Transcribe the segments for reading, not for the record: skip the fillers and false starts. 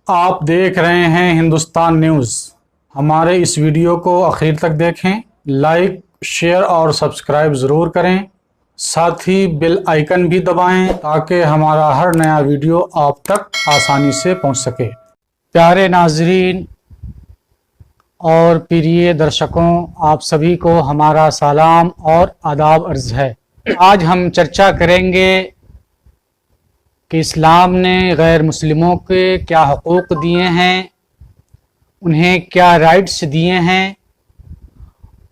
آپ دیکھ رہے ہیں ہندوستان نیوز۔ ہمارے اس ویڈیو کو آخر تک دیکھیں، لائک، شیئر اور سبسکرائب ضرور کریں، ساتھ ہی بیل آئیکن بھی دبائیں تاکہ ہمارا ہر نیا ویڈیو آپ تک آسانی سے پہنچ سکے۔ پیارے ناظرین اور پریے درشکوں، آپ سبھی کو ہمارا سلام اور آداب عرض ہے۔ آج ہم چرچا کریں گے کہ اسلام نے غیر مسلموں کے کیا حقوق دیے ہیں، انہیں کیا رائٹس دیے ہیں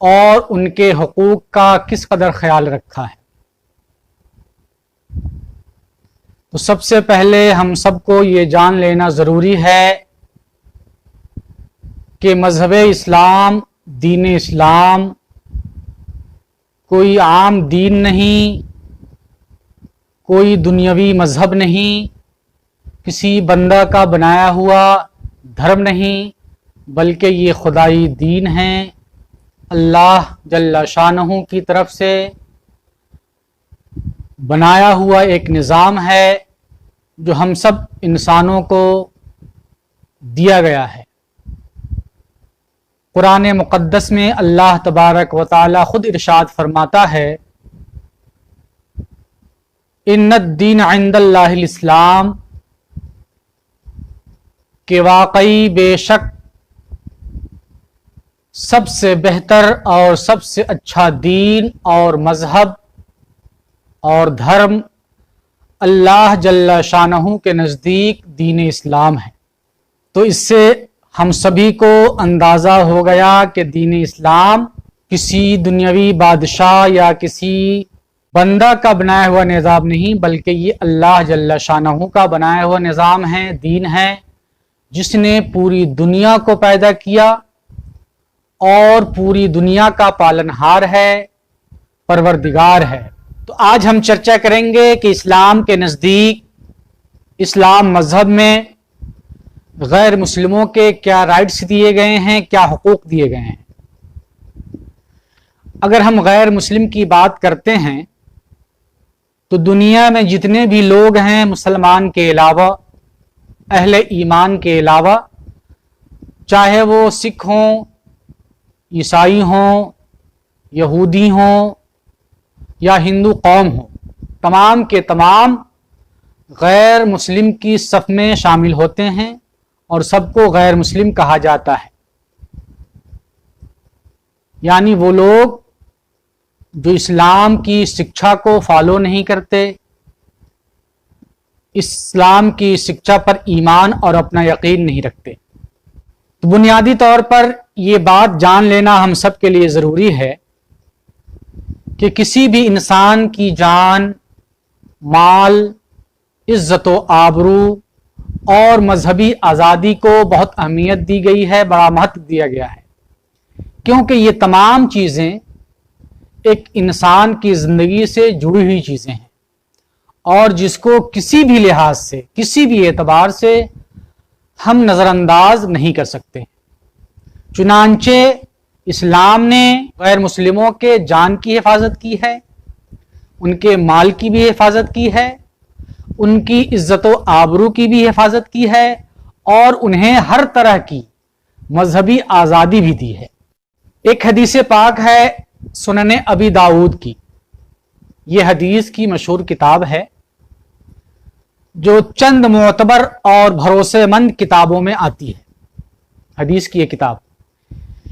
اور ان کے حقوق کا کس قدر خیال رکھا ہے۔ تو سب سے پہلے ہم سب کو یہ جان لینا ضروری ہے کہ مذہب اسلام، دین اسلام کوئی عام دین نہیں، کوئی دنیاوی مذہب نہیں، کسی بندہ کا بنایا ہوا دھرم نہیں، بلکہ یہ خدائی دین ہے، اللہ جل شانہ کی طرف سے بنایا ہوا ایک نظام ہے جو ہم سب انسانوں کو دیا گیا ہے۔ قرآن مقدس میں اللہ تبارک و تعالی خود ارشاد فرماتا ہے، ان الدین عند اللہ الاسلام، کہ واقعی بے شک سب سے بہتر اور سب سے اچھا دین اور مذہب اور دھرم اللہ جل شانہ کے نزدیک دین اسلام ہے۔ تو اس سے ہم سبھی کو اندازہ ہو گیا کہ دین اسلام کسی دنیاوی بادشاہ یا کسی بندہ کا بنایا ہوا نظام نہیں، بلکہ یہ اللہ جل شانہ کا بنایا ہوا نظام ہے، دین ہے، جس نے پوری دنیا کو پیدا کیا اور پوری دنیا کا پالنہار ہے، پروردگار ہے۔ تو آج ہم چرچا کریں گے کہ اسلام کے نزدیک، اسلام مذہب میں غیر مسلموں کے کیا رائٹس دیے گئے ہیں، کیا حقوق دیے گئے ہیں۔ اگر ہم غیر مسلم کی بات کرتے ہیں تو دنیا میں جتنے بھی لوگ ہیں مسلمان کے علاوہ، اہل ایمان کے علاوہ، چاہے وہ سکھ ہوں، عیسائی ہوں، یہودی ہوں یا ہندو قوم ہوں، تمام کے تمام غیر مسلم کی صف میں شامل ہوتے ہیں اور سب کو غیر مسلم کہا جاتا ہے۔ یعنی وہ لوگ جو اسلام کی شکشا کو فالو نہیں کرتے، اسلام کی شکشا پر ایمان اور اپنا یقین نہیں رکھتے۔ تو بنیادی طور پر یہ بات جان لینا ہم سب کے لیے ضروری ہے کہ کسی بھی انسان کی جان، مال، عزت و آبرو اور مذہبی آزادی کو بہت اہمیت دی گئی ہے، بڑا مہتو دیا گیا ہے، کیونکہ یہ تمام چیزیں ایک انسان کی زندگی سے جڑی ہوئی چیزیں ہیں اور جس کو کسی بھی لحاظ سے، کسی بھی اعتبار سے ہم نظر انداز نہیں کر سکتے۔ چنانچہ اسلام نے غیر مسلموں کے جان کی حفاظت کی ہے، ان کے مال کی بھی حفاظت کی ہے، ان کی عزت و آبرو کی بھی حفاظت کی ہے اور انہیں ہر طرح کی مذہبی آزادی بھی دی ہے۔ ایک حدیث پاک ہے سنن ابی داؤد کی، یہ حدیث کی مشہور کتاب ہے جو چند معتبر اور بھروسے مند کتابوں میں آتی ہے۔ حدیث کی یہ کتاب،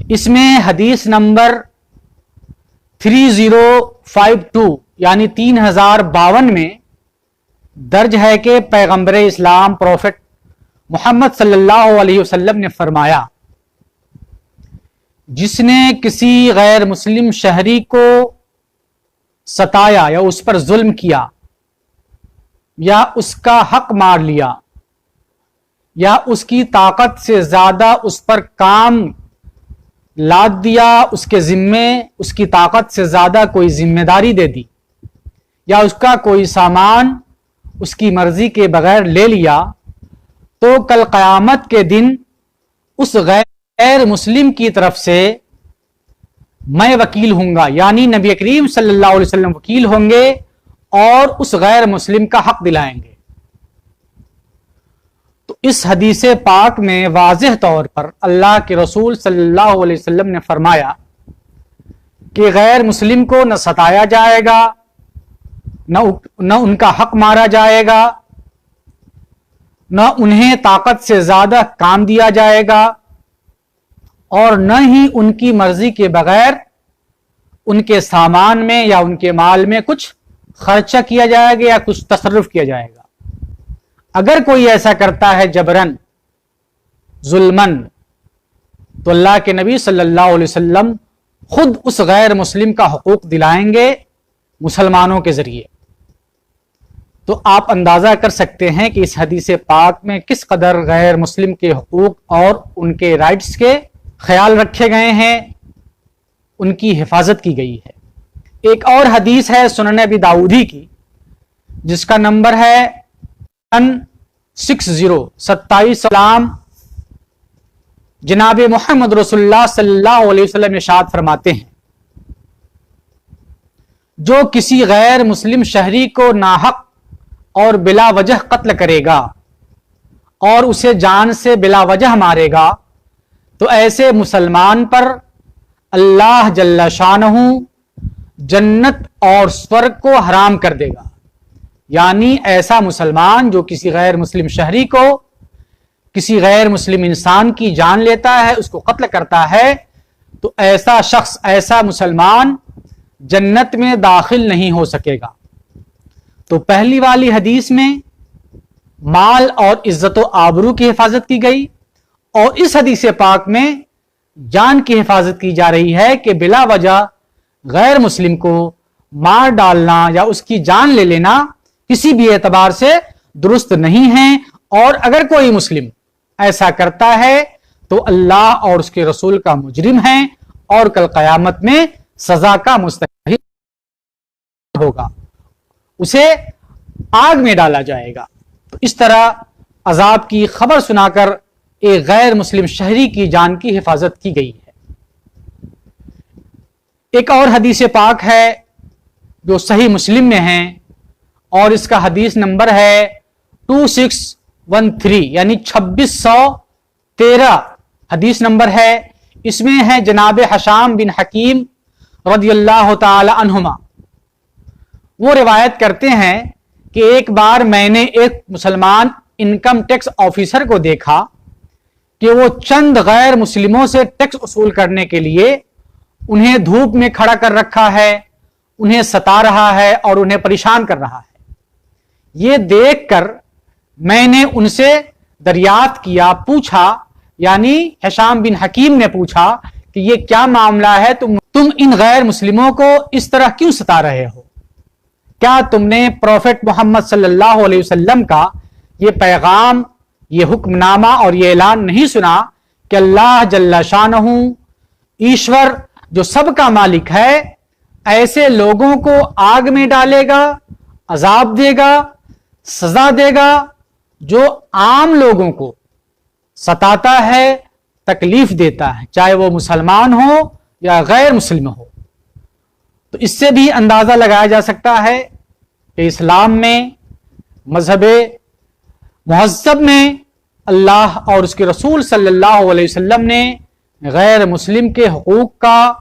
اس میں حدیث نمبر 3052 یعنی 3052 میں درج ہے کہ پیغمبر اسلام پروفٹ محمد صلی اللہ علیہ وسلم نے فرمایا، جس نے کسی غیر مسلم شہری کو ستایا یا اس پر ظلم کیا یا اس کا حق مار لیا یا اس کی طاقت سے زیادہ اس پر کام لاد دیا، اس کے ذمے اس کی طاقت سے زیادہ کوئی ذمہ داری دے دی یا اس کا کوئی سامان اس کی مرضی کے بغیر لے لیا، تو کل قیامت کے دن اس غیر مسلم کی طرف سے میں وکیل ہوں گا، یعنی نبی کریم صلی اللہ علیہ وسلم وکیل ہوں گے اور اس غیر مسلم کا حق دلائیں گے۔ تو اس حدیث پاک میں واضح طور پر اللہ کے رسول صلی اللہ علیہ وسلم نے فرمایا کہ غیر مسلم کو نہ ستایا جائے گا، نہ ان کا حق مارا جائے گا، نہ انہیں طاقت سے زیادہ کام دیا جائے گا، اور نہ ہی ان کی مرضی کے بغیر ان کے سامان میں یا ان کے مال میں کچھ خرچہ کیا جائے گا یا کچھ تصرف کیا جائے گا۔ اگر کوئی ایسا کرتا ہے جبرن، ظلمن، تو اللہ کے نبی صلی اللہ علیہ وسلم خود اس غیر مسلم کا حقوق دلائیں گے مسلمانوں کے ذریعے۔ تو آپ اندازہ کر سکتے ہیں کہ اس حدیث پاک میں کس قدر غیر مسلم کے حقوق اور ان کے رائٹس کے خیال رکھے گئے ہیں، ان کی حفاظت کی گئی ہے۔ ایک اور حدیث ہے سنن ابی داؤدی کی، جس کا نمبر ہے 27 سلام۔ جناب محمد رسول اللہ صلی اللہ علیہ وسلم ارشاد فرماتے ہیں، جو کسی غیر مسلم شہری کو ناحق اور بلا وجہ قتل کرے گا اور اسے جان سے بلا وجہ مارے گا تو ایسے مسلمان پر اللہ جل شانہ جنت اور سورگ کو حرام کر دے گا۔ یعنی ایسا مسلمان جو کسی غیر مسلم شہری کو، کسی غیر مسلم انسان کی جان لیتا ہے، اس کو قتل کرتا ہے، تو ایسا شخص، ایسا مسلمان جنت میں داخل نہیں ہو سکے گا۔ تو پہلی والی حدیث میں مال اور عزت و آبرو کی حفاظت کی گئی، اور اس حدیث پاک میں جان کی حفاظت کی جا رہی ہے کہ بلا وجہ غیر مسلم کو مار ڈالنا یا اس کی جان لے لینا کسی بھی اعتبار سے درست نہیں ہے، اور اگر کوئی مسلم ایسا کرتا ہے تو اللہ اور اس کے رسول کا مجرم ہے اور کل قیامت میں سزا کا مستحق ہوگا، اسے آگ میں ڈالا جائے گا۔ تو اس طرح عذاب کی خبر سنا کر ایک غیر مسلم شہری کی جان کی حفاظت کی گئی ہے۔ ایک اور حدیث پاک ہے جو صحیح مسلم میں ہے، اور اس کا حدیث نمبر ہے 2613، یعنی 2613 حدیث نمبر ہے۔ اس میں ہے جناب حشام بن حکیم رضی اللہ تعالی عنہما، وہ روایت کرتے ہیں کہ ایک بار میں نے ایک مسلمان انکم ٹیکس آفیسر کو دیکھا کہ وہ چند غیر مسلموں سے ٹیکس وصول کرنے کے لیے انہیں دھوپ میں کھڑا کر رکھا ہے، انہیں ستا رہا ہے اور انہیں پریشان کر رہا ہے۔ یہ دیکھ کر میں نے ان سے دریافت کیا، پوچھا، یعنی حشام بن حکیم نے پوچھا کہ یہ کیا معاملہ ہے، تم ان غیر مسلموں کو اس طرح کیوں ستا رہے ہو؟ کیا تم نے پروفٹ محمد صلی اللہ علیہ وسلم کا یہ پیغام، یہ حکم نامہ اور یہ اعلان نہیں سنا کہ اللہ جل شانہ ایشور جو سب کا مالک ہے، ایسے لوگوں کو آگ میں ڈالے گا، عذاب دے گا، سزا دے گا جو عام لوگوں کو ستاتا ہے، تکلیف دیتا ہے، چاہے وہ مسلمان ہو یا غیر مسلم ہو۔ تو اس سے بھی اندازہ لگایا جا سکتا ہے کہ اسلام میں، مذہب مہذب میں، اللہ اور اس کے رسول صلی اللہ علیہ وسلم نے غیر مسلم کے حقوق کا،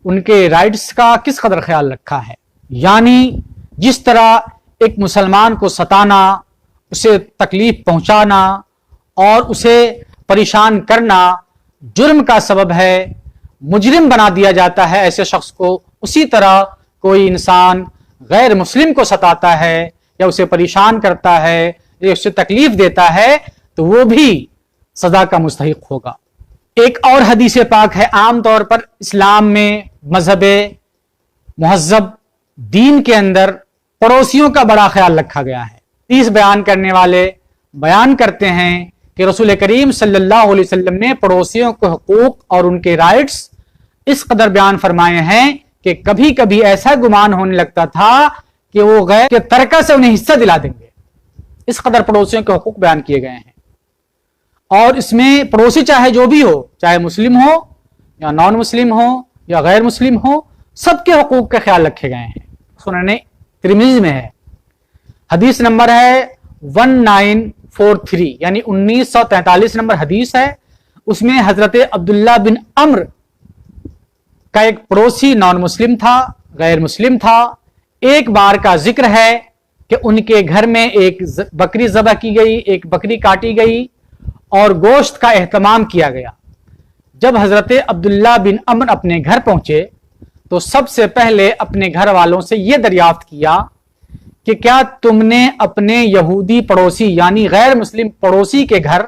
ان کے رائٹس کا کس قدر خیال رکھا ہے۔ یعنی جس طرح ایک مسلمان کو ستانا، اسے تکلیف پہنچانا اور اسے پریشان کرنا جرم کا سبب ہے، مجرم بنا دیا جاتا ہے ایسے شخص کو، اسی طرح کوئی انسان غیر مسلم کو ستاتا ہے یا اسے پریشان کرتا ہے یا اسے تکلیف دیتا ہے تو وہ بھی سزا کا مستحق ہوگا۔ ایک اور حدیث پاک ہے، عام طور پر اسلام میں، مذہب مہذب دین کے اندر پڑوسیوں کا بڑا خیال رکھا گیا ہے۔ حدیث بیان کرنے والے بیان کرتے ہیں کہ رسول کریم صلی اللہ علیہ وسلم نے پڑوسیوں کے حقوق اور ان کے رائٹس اس قدر بیان فرمائے ہیں کہ کبھی کبھی ایسا گمان ہونے لگتا تھا کہ وہ غیر کے ترکہ سے انہیں حصہ دلا دیں گے، اس قدر پڑوسیوں کے حقوق بیان کیے گئے ہیں۔ اور اس میں پڑوسی چاہے جو بھی ہو، چاہے مسلم ہو یا نان مسلم ہو یا غیر مسلم ہو، سب کے حقوق کا خیال رکھے گئے ہیں۔ سنن ترمذی میں ہے، حدیث نمبر ہے 1943 यानी 1943 नंबर हदीस है। उसमें हजरत अब्दुल्ला बिन अम्र का एक पड़ोसी नॉन मुस्लिम था, गैर मुस्लिम था। एक बार का जिक्र है कि उनके घर में एक बकरी ज़बह की गई, एक बकरी काटी गई और गोश्त का एहतमाम किया गया। जब हजरत अब्दुल्ला बिन अम्र अपने घर पहुंचे तो सबसे पहले अपने घर वालों से यह दरियाफ्त किया कि क्या तुमने अपने यहूदी पड़ोसी यानी गैर मुस्लिम पड़ोसी के घर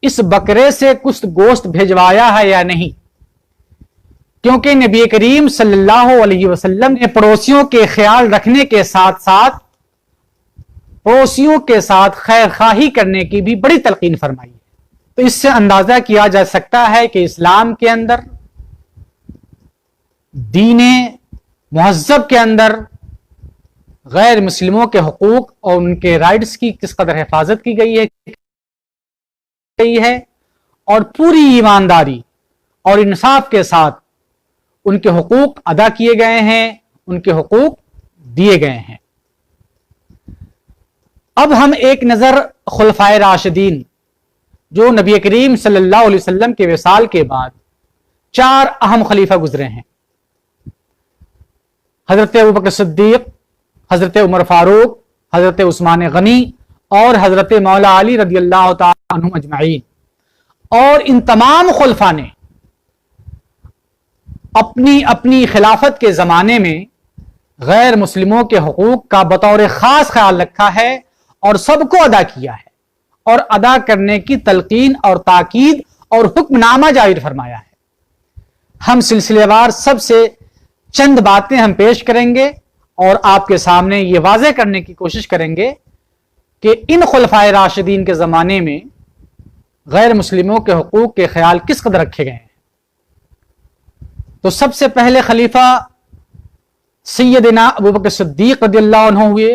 इस बकरे से कुछ गोश्त भिजवाया है या नहीं, क्योंकि नबी करीम सल्लल्लाहु अलैहि वसल्लम ने पड़ोसियों के ख्याल रखने के साथ साथ पड़ोसियों के साथ खैर खाही करने की भी बड़ी तलकीन फरमाई है। तो इससे अंदाजा किया जा सकता है कि इस्लाम के अंदर, दीने मुहज्जब के अंदर गैर मुस्लिमों के हुकूक और उनके राइट्स की किस कदर हिफाजत की गई है और पूरी ईमानदारी और इंसाफ के साथ उनके हुकूक अदा किए गए हैं, उनके हुकूक दिए गए हैं। अब हम एक नजर खुलफाए राशिदीन जो नबी करीम सल्लल्लाहु अलैहि वसल्लम के विसाल के बाद 4 अहम खलीफा गुजरे हैं, हजरत अबू बकर सिद्दीक, हजरत उमर फारूक, हजरत उस्मान गनी और हजरत मौला अली रदियल्लाहु ताला अन्हुम अजमईन। और इन तमाम खुलफा ने अपनी अपनी खिलाफत के जमाने में गैर मुस्लिमों के हुकूक का बतौर खास ख्याल रखा है और सबको अदा किया है और अदा करने की तलकीन और ताकीद और हुक्मनामा जारी फरमाया है। हम सिलसिलेवार सबसे चंद बातें हम पेश करेंगे और आपके सामने ये वाज़ेह करने की कोशिश करेंगे कि इन खुलफाए राशिदीन के ज़माने में गैर मुस्लिमों के हुकूक के ख्याल किस कदर रखे गए हैं। तो सबसे पहले खलीफा सैयदना अबू बकर सिद्दीक रदियल्लाहु अन्हु हुए।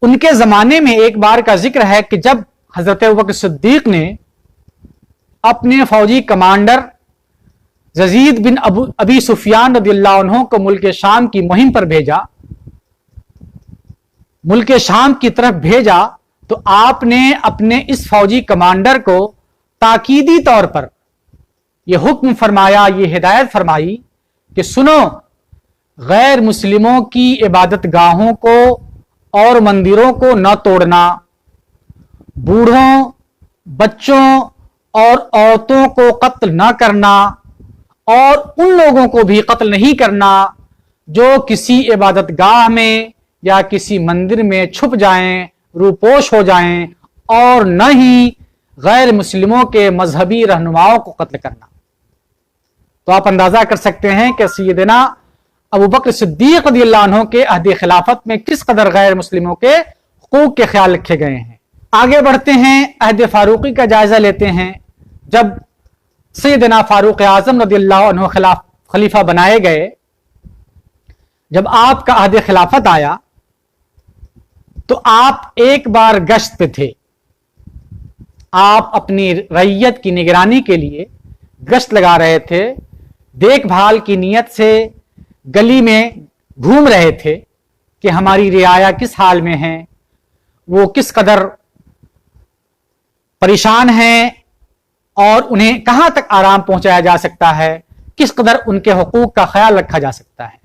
उनके ज़माने में एक बार का जिक्र है कि जब हज़रत अबू बकर सिद्दीक ने अपने फौजी कमांडर यजीद बिन अबी सुफियान रदियल्लाहु अन्हु को मुल्क शाम की मुहिम पर भेजा, मुल्क शाम की तरफ भेजा, तो आपने अपने इस फौजी कमांडर को ताकीदी तौर पर यह हुक्म फरमाया, यह हिदायत फरमाई कि सुनो, गैर मुस्लिमों की इबादत गाहों को और मंदिरों को न तोड़ना, बूढ़ों, बच्चों और औरतों को कत्ल न करना और उन लोगों को भी कत्ल नहीं करना जो किसी इबादत गाह में या किसी मंदिर में छुप जाएं, रूपोश हो जाएं, और न ही गैर मुस्लिमों के मजहबी रहनुमाओं को कत्ल करना। तो आप अंदाजा कर सकते हैं कि सैयदना अबू बकर सिद्दीक रदियल्लाहु अन्हु के अहद खिलाफत में किस कदर गैर मुस्लिमों के हुकूक के ख्याल रखे गए हैं। आगे बढ़ते हैं, अहद फारूकी का जायजा लेते हैं। जब सैयदना फारूक आजम रदियल्लाहु अन्हु खलीफा बनाए गए, जब आपका अहद खिलाफत आया तो आप एक बार गश्त पे थे। आप अपनी रैयत की निगरानी के लिए गश्त लगा रहे थे, देखभाल की नीयत से गली में घूम रहे थे कि हमारी रियाया किस हाल में है, वो किस कदर परेशान हैं और उन्हें कहां तक आराम पहुंचाया जा सकता है, किस कदर उनके हुकूक का ख्याल रखा जा सकता है।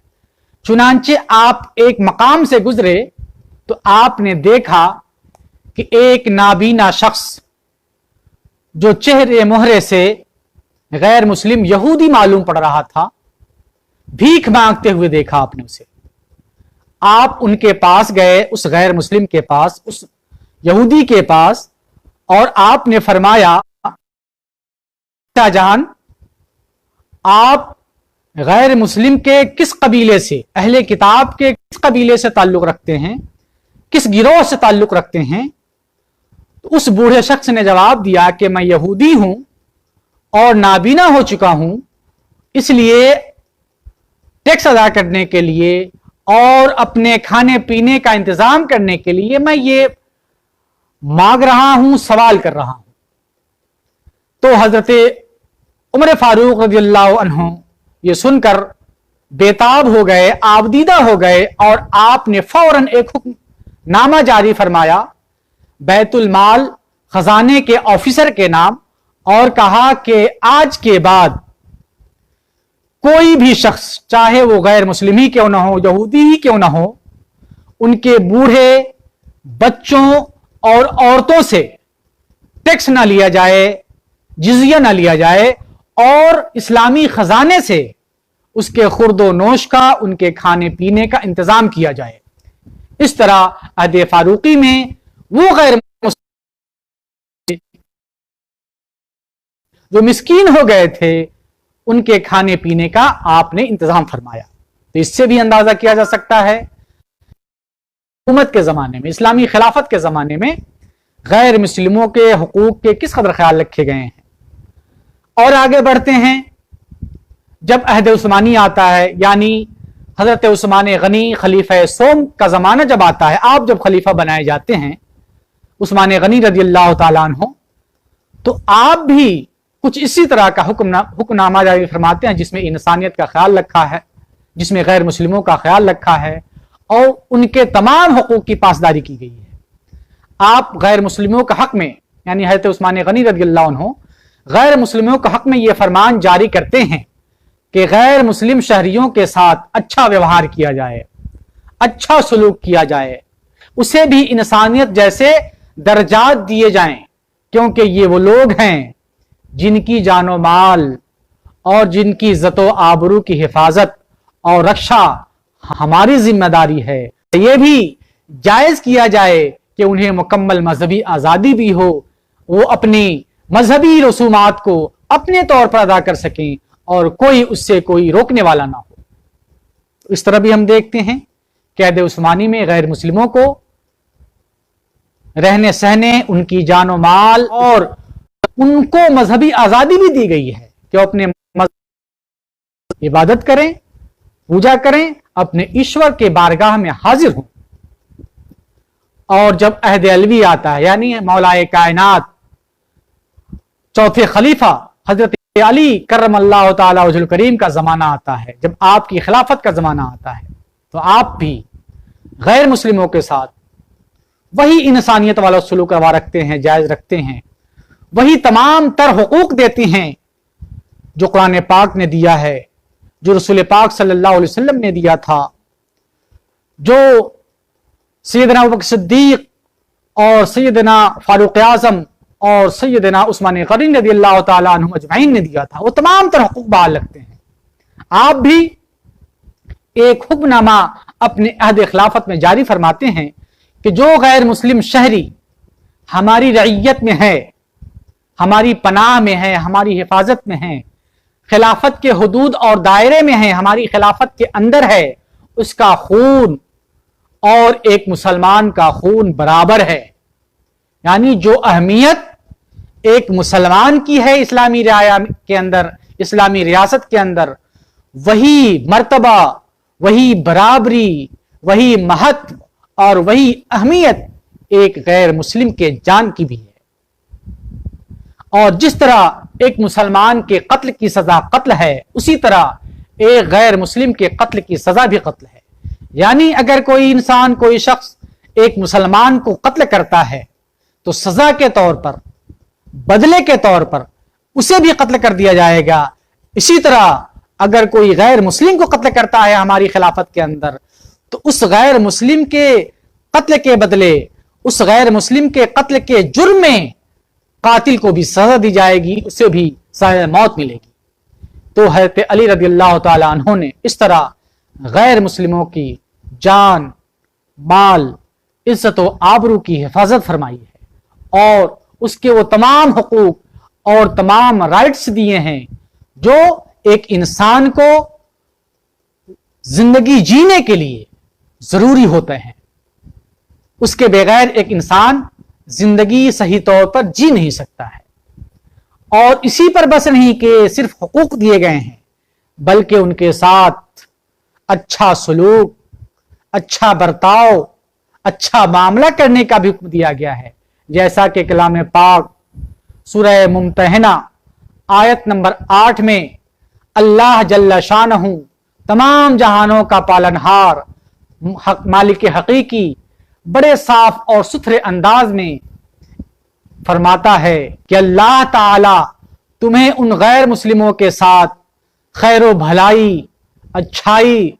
चुनांचे आप एक मकाम से गुजरे तो आपने देखा कि एक नाबीना शख्स जो चेहरे मोहरे से गैर मुस्लिम यहूदी मालूम पड़ रहा था, भीख मांगते हुए देखा आपने उसे। आप उनके पास गए, उस गैर मुस्लिम के पास, उस यहूदी के पास, और आपने फरमाया, शाहजहां, आप गैर मुस्लिम के किस कबीले से, अहले किताब के किस कबीले से ताल्लुक रखते हैं, किस गिरोह से ताल्लुक रखते हैं? तो उस बूढ़े शख्स ने जवाब दिया कि मैं यहूदी हूं और नाबीना हो चुका हूं, इसलिए टैक्स अदा करने के लिए और अपने खाने पीने का इंतजाम करने के लिए मैं ये मांग रहा हूं, सवाल कर रहा हूं। तो हजरत उमर फारूक रज़ियल्लाहु अन्हु ये सुनकर बेताब हो गए, आबदीदा हो गए और आपने फौरन एक हुक्म नामा जारी फरमाया بیت المال खजाने के ऑफिसर के नाम और कहा कि आज के बाद कोई भी शख्स, चाहे वो गैर मुस्लिम ही क्यों ना हो, यहूदी ही क्यों ना हो, उनके बूढ़े, बच्चों और औरतों से टैक्स ना लिया जाए, जिजिया ना लिया जाए और इस्लामी खजाने से उसके खुर्दो नोश का, उनके खाने पीने का इंतजाम किया जाए। इस तरह अहद फारूकी में वो गैर जो मिस्कीन हो गए थे उनके खाने पीने का आपने इंतजाम फरमाया। तो इससे भी अंदाजा किया जा सकता है हुकूमत के जमाने में, इस्लामी खिलाफत के जमाने में गैर मुस्लिमों के हुकूक के किस कदर ख्याल रखे गए हैं। और आगे बढ़ते हैं, जब अहद उस्मानी आता है, यानी हजरत उस्मान गनी खलीफा सोम का जमाना जब आता है, आप जब खलीफा बनाए जाते हैं उस्मान गनी रजी अल्लाह ताला अन्हु, तो आप भी कुछ इसी तरह का हुक्मनामा जारी फरमाते हैं जिसमें इंसानियत का ख्याल रखा है, जिसमें गैर मुस्लिमों का ख्याल रखा है और उनके तमाम हुकूक की पासदारी की गई है। आप गैर मुस्लिमों के हक में, यानी हज़रत उस्मान गनी रज़ियल्लाहु अन्हु गैर मुस्लिमों के हक में यह फरमान जारी करते हैं कि गैर मुस्लिम शहरियों के साथ अच्छा व्यवहार किया जाए, अच्छा सलूक किया जाए, उसे भी इंसानियत जैसे दर्जात दिए जाएं, क्योंकि ये वो लोग हैं जिनकी जानो माल और जिनकी इज्जतो आबरू की हिफाजत और रक्षा हमारी जिम्मेदारी है। ये भी जायज किया जाए कि उन्हें मुकम्मल मजहबी आज़ादी भी हो, वो अपनी मजहबी रसूमात को अपने तौर पर अदा कर सकें और कोई उससे कोई रोकने वाला ना हो। इस तरह भी हम देखते हैं कि अहद उस्मानी में गैर मुस्लिमों को रहने सहने, उनकी जानो माल और उनको मजहबी आजादी भी दी गई है कि अपने इबादत करें, पूजा करें, अपने ईश्वर के बारगाह में हाजिर हों। और जब अहद अलवी आता है, यानी मौलाए कायनात चौथे खलीफा हजरत अली करमल्लाहु ताला वजहुल करीम का जमाना आता है, जब आपकी खिलाफत का जमाना आता है, तो आप भी गैर मुस्लिमों के साथ वही इंसानियत वाला सलूक रवा रखते हैं, जायज रखते हैं, वही तमाम तर हुकूक देते हैं जो कुरान पाक ने दिया है, जो रसूल पाक सल्लल्लाहु अलैहि वसल्लम ने दिया था, जो सैयदना अबू बकर सिद्दीक और सैयदना फारूक आज़म और सैयदना उस्मान गनी रज़ियल्लाहु ताला अन्हुम अजमईन ने दिया था, वो तमाम तर हुकूक बहाल रखते हैं। आप भी एक हुक्मनामा अपने अहद खिलाफत में जारी फरमाते हैं कि जो गैर मुस्लिम शहरी हमारी रइयत में है, हमारी पनाह में है, हमारी हिफाजत में है, खिलाफत के हुदूद और दायरे में है, हमारी खिलाफत के अंदर है, उसका खून और एक मुसलमान का खून बराबर है। यानी जो अहमियत एक मुसलमान की है इस्लामी रियाया के अंदर, इस्लामी रियासत के अंदर, वही मर्तबा, वही बराबरी, वही महत्व और वही अहमियत एक गैर मुस्लिम के जान की भी है। और जिस तरह एक मुसलमान के कत्ल की सजा कत्ल है, उसी तरह एक गैर मुस्लिम के कत्ल की सजा भी कत्ल है। यानी अगर कोई इंसान, कोई शख्स एक मुसलमान को कत्ल करता है तो सजा के तौर पर, बदले के तौर पर उसे भी कत्ल कर दिया जाएगा। इसी तरह अगर कोई गैर मुस्लिम को कत्ल करता है हमारी खिलाफत के अंदर, तो उस गैर मुस्लिम के कत्ल के बदले, उस गैर मुस्लिम के कत्ल के जुर्म में कातिल को भी सजा दी जाएगी, उसे भी सजा मौत मिलेगी। तो हज़रत अली रज़ियल्लाहु ताला अन्हु ने इस तरह गैर मुस्लिमों की जान, माल, इज्जत व आबरू की हिफाजत फरमाई है और उसके वो तमाम हुकूक और तमाम राइट्स दिए हैं जो एक इंसान को जिंदगी जीने के लिए जरूरी होते हैं। उसके बगैर एक इंसान जिंदगी सही तौर पर जी नहीं सकता है। और इसी पर बस नहीं कि सिर्फ हुकूक दिए गए हैं, बल्कि उनके साथ अच्छा सलूक, अच्छा बर्ताव, अच्छा मामला करने का भी हुक्म दिया गया है। जैसा कि कलाम पाक सूरह मुमतहना आयत नंबर 8 में अल्लाह जल्ल शानहू तमाम जहानों का पालनहार, मालिक हकीकी, बड़े साफ और सुथरे अंदाज में फरमाता है कि अल्लाह ताला तुम्हें उन गैर मुस्लिमों के साथ खैर भलाई, अच्छाई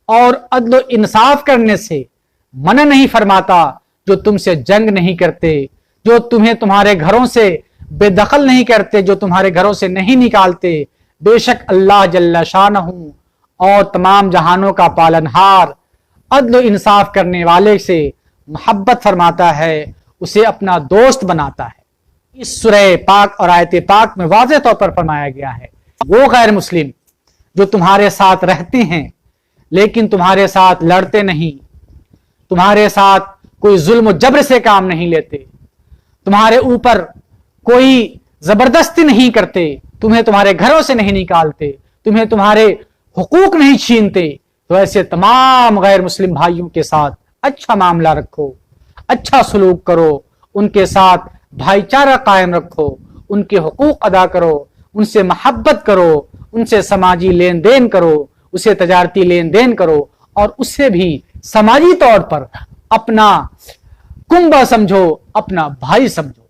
और अदल इंसाफ करने से मना नहीं फरमाता, जो तुमसे जंग नहीं करते, जो तुम्हें तुम्हारे घरों से बेदखल नहीं करते, जो तुम्हारे घरों से नहीं निकालते। बेशक अल्लाह जल्ला शानहू और तमाम जहानों का पालनहार अदल इंसाफ करने वाले से मोहब्बत फरमाता है, उसे अपना दोस्त बनाता है। इस सूरह पाक और आयत पाक में वाज़ेह तौर पर फरमाया गया है, वो गैर मुस्लिम जो तुम्हारे साथ रहते हैं लेकिन तुम्हारे साथ लड़ते नहीं, तुम्हारे साथ कोई जुल्म जबर से काम नहीं लेते, तुम्हारे ऊपर कोई जबरदस्ती नहीं करते, तुम्हें तुम्हारे घरों से नहीं निकालते, तुम्हें तुम्हारे हुकूक नहीं छीनते, तो ऐसे तमाम गैर मुस्लिम भाइयों के साथ अच्छा मामला रखो, अच्छा सलूक करो, उनके साथ भाईचारा कायम रखो, उनके हुकूक अदा करो, उनसे मोहब्बत करो, उनसे समाजी लेन देन करो, उसे तजारती लेन देन करो और उससे भी समाजी तौर पर अपना कुंबा समझो, अपना भाई समझो,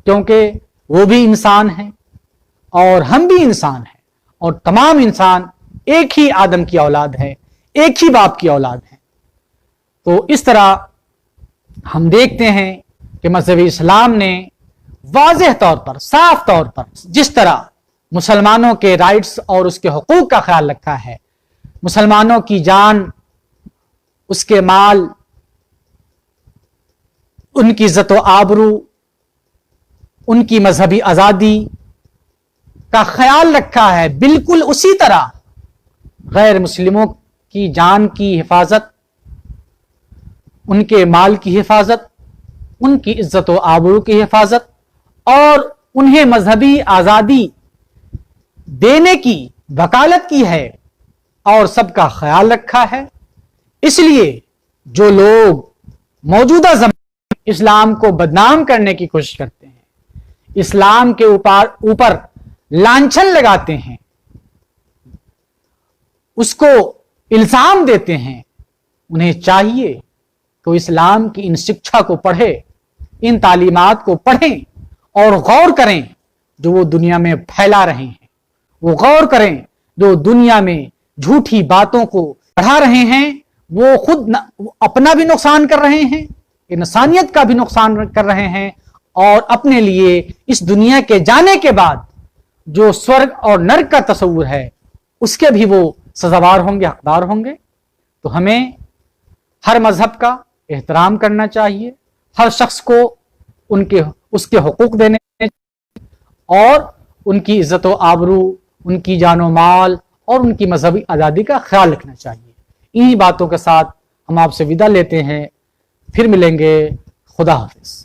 क्योंकि वो भी इंसान है और हम भी इंसान हैं और तमाम इंसान एक ही आदम की औलाद है, एक ही बाप की औलाद है। तो इस तरह हम देखते हैं कि मज़हब इस्लाम ने वाज़ेह तौर पर, साफ तौर पर जिस तरह मुसलमानों के राइट्स और उसके हुकूक का ख्याल रखा है, मुसलमानों की जान, उसके माल, उनकी इज्जत व आबरू, उनकी मजहबी आज़ादी का ख्याल रखा है, बिल्कुल उसी तरह गैर मुस्लिमों की जान की हिफाजत, उनके माल की हिफाजत, उनकी इज्जत व आबरू की हिफाजत और उन्हें मजहबी आज़ादी देने की वकालत की है और सबका ख्याल रखा है। इसलिए जो लोग मौजूदा ज़माने में इस्लाम को बदनाम करने की कोशिश करते हैं, इस्लाम के ऊपर लांछन लगाते हैं, उसको इल्जाम देते हैं, उन्हें चाहिए तो इस्लाम की इन शिक्षा को पढ़े, इन तालीमात को पढ़ें और गौर करें जो वो दुनिया में फैला रहे हैं, वो गौर करें जो दुनिया में झूठी बातों को बढ़ा रहे हैं, वो खुद अपना भी नुकसान कर रहे हैं, इंसानियत का भी नुकसान कर रहे हैं और अपने लिए इस दुनिया के जाने के बाद जो स्वर्ग और नरक का तस्वुर है उसके भी वो सजावार होंगे, हकदार होंगे। तो हमें हर मजहब का एहतराम करना चाहिए, हर शख्स को उसके हुकूक देने और उनकी इज्जत व आबरू, उनकी जानो माल और उनकी मजहबी आज़ादी का ख्याल रखना चाहिए। इन्हीं बातों के साथ हम आपसे विदा लेते हैं, फिर मिलेंगे। खुदा हाफिज।